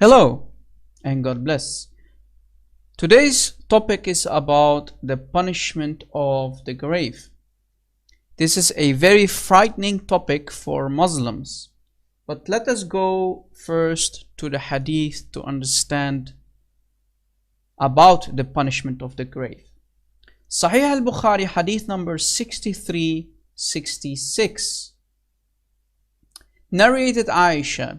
Hello and God bless. Today's topic is about the punishment of the grave. This is a very frightening topic for Muslims. But let us go first to the hadith to understand about the punishment of the grave. Sahih al-Bukhari, hadith number 6366. Narrated Aisha,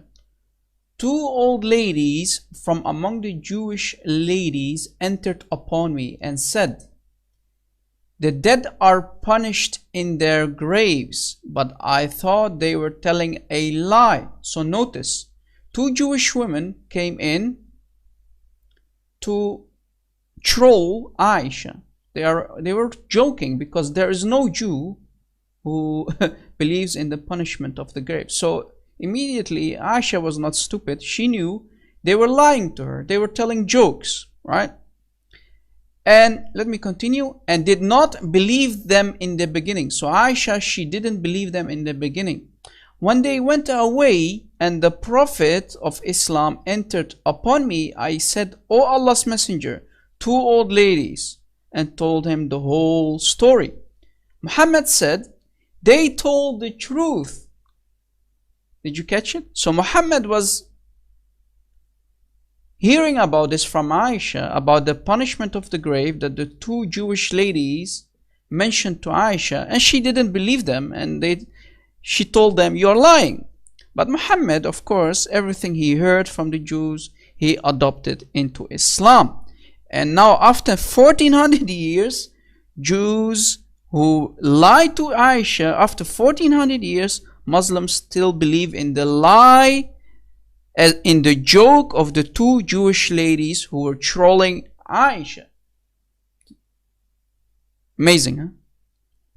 two old ladies from among the Jewish ladies entered upon me and said, "The dead are punished in their graves," but I thought they were telling a lie. So notice, two Jewish women came in to troll Aisha. They were joking because there is no Jew who believes in the punishment of the grave. So immediately Aisha was not stupid. She knew they were lying to her. They were telling jokes, right? And let me continue. And did not believe them in the beginning. So Aisha, she didn't believe them in the beginning. When they went away and the Prophet of Islam entered upon me, I said, "O Allah's Messenger, two old ladies," and told him the whole story. Muhammad said, "They told the truth." Did you catch it? So Muhammad was hearing about this from Aisha, about the punishment of the grave that the two Jewish ladies mentioned to Aisha, and she didn't believe them, and she told them, "You're lying." But Muhammad, of course, everything he heard from the Jews, he adopted into Islam. And now after 1400 years, Jews who lied to Aisha, after 1400 years, Muslims still believe in the lie, in the joke of the two Jewish ladies who were trolling Aisha. Amazing, huh?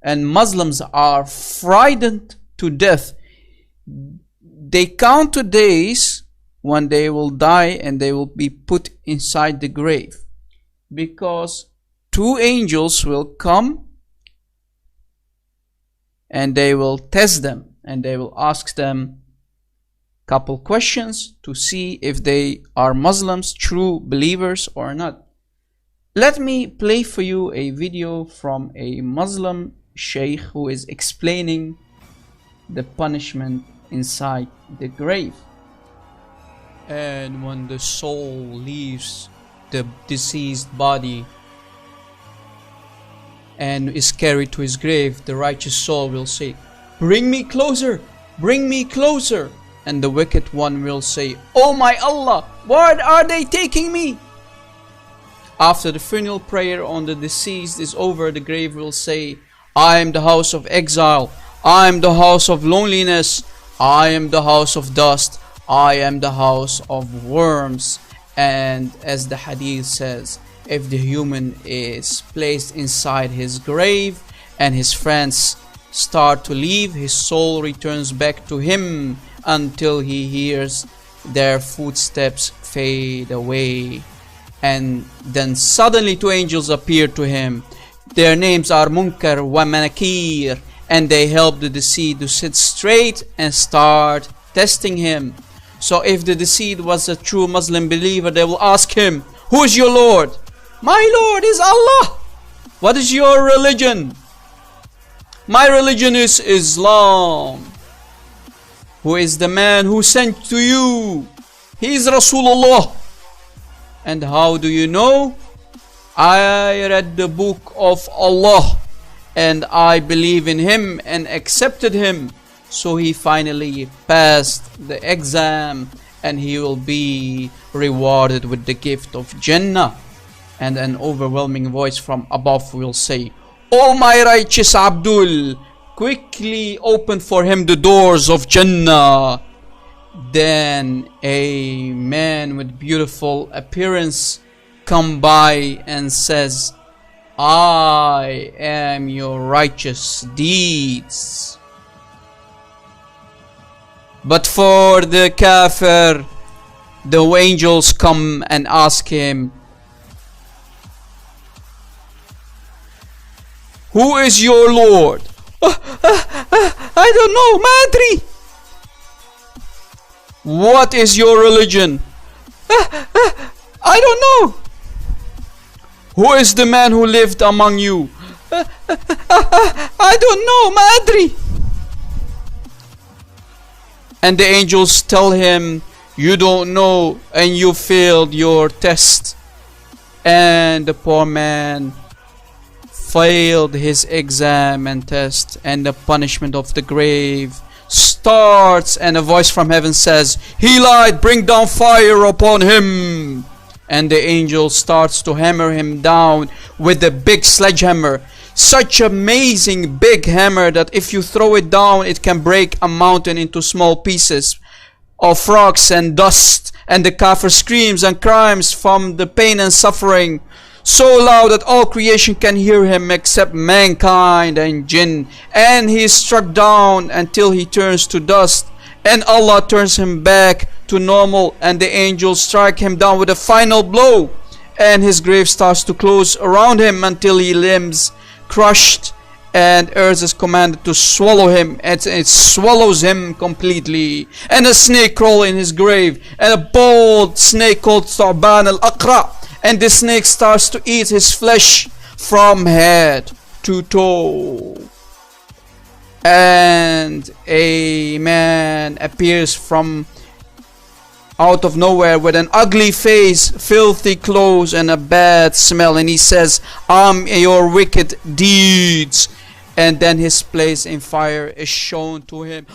And Muslims are frightened to death. They count the days when they will die and they will be put inside the grave, because two angels will come and they will test them, and they will ask them a couple questions to see if they are Muslims, true believers or not. Let me play for you a video from a Muslim sheikh who is explaining the punishment inside the grave. And when the soul leaves the deceased body and is carried to his grave, the righteous soul will say, "Bring me closer, bring me closer." And the wicked one will say, "Oh my Allah, where are they taking me?" After the funeral prayer on the deceased is over, the grave will say, "I am the house of exile, I am the house of loneliness, I am the house of dust, I am the house of worms." And as the hadith says, if the human is placed inside his grave and his friends start to leave, his soul returns back to him until he hears their footsteps fade away. And then suddenly two angels appear to him. Their names are Munkar wa Nakir, and they help the deceased to sit straight and start testing him. So if the deceased was a true Muslim believer, they will ask him, "Who is your Lord?" "My Lord is Allah." "What is your religion?" "My religion is Islam." "Who is the man who sent to you?" "He is Rasulullah." "And how do you know?" "I read the book of Allah and I believe in him and accepted him." So he finally passed the exam and he will be rewarded with the gift of Jannah. And an overwhelming voice from above will say, "Oh my righteous Abdul, quickly open for him the doors of Jannah." Then a man with beautiful appearance come by and says, "I am your righteous deeds." But for the kafir, the angels come and ask him, "Who is your Lord?" "I don't know, Madri." "What is your religion?" know. Who is the man who lived among you? I don't know, ma adri. And the angels tell him, you don't know and you failed your test. And the poor man failed his exam and test, and the punishment of the grave starts, and a voice from heaven says, he lied, bring down fire upon him. And the angel starts to hammer him down with a big sledgehammer. Such amazing big hammer that if you throw it down, it can break a mountain into small pieces of rocks and dust. And the kafir screams and cries from the pain and suffering, so loud that all creation can hear him except mankind and jinn. And he is struck down until he turns to dust. And Allah turns him back to normal, and the angels strike him down with a final blow. And his grave starts to close around him until he limbs crushed, and earth is commanded to swallow him, and it swallows him completely. And a snake crawls in his grave, and a bold snake called Thu'ban al-Aqra, and the snake starts to eat his flesh from head to toe. And a man appears from out of nowhere with an ugly face, filthy clothes, and a bad smell, and he says, your wicked deeds. And then his place in fire is shown to him.